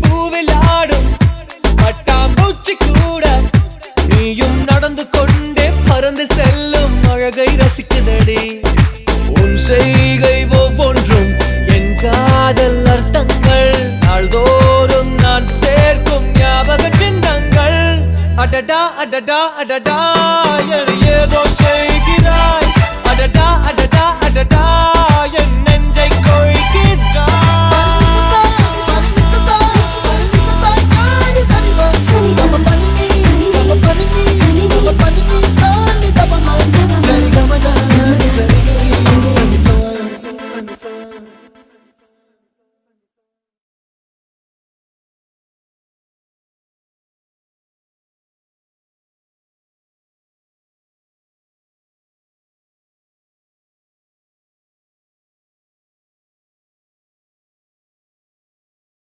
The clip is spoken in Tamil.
பூவில் ஆடும் பட்டாம்பூச்சி கூட நீயும் நடந்து கொண்டே பறந்து செல்லும் அழகை ரசிக்குதடி. உன் செய்கை ஒவ்வொன்றும் என் காதல் அர்த்தங்கள், நாள்தோறும் நான் சேர்க்கும் ஞாபக சின்னங்கள். அடடா அடடா அடடா ஏதோ செய்கிறாய், அடடா அடடா அடடா என் நெஞ்சை கொய்கிறாய்.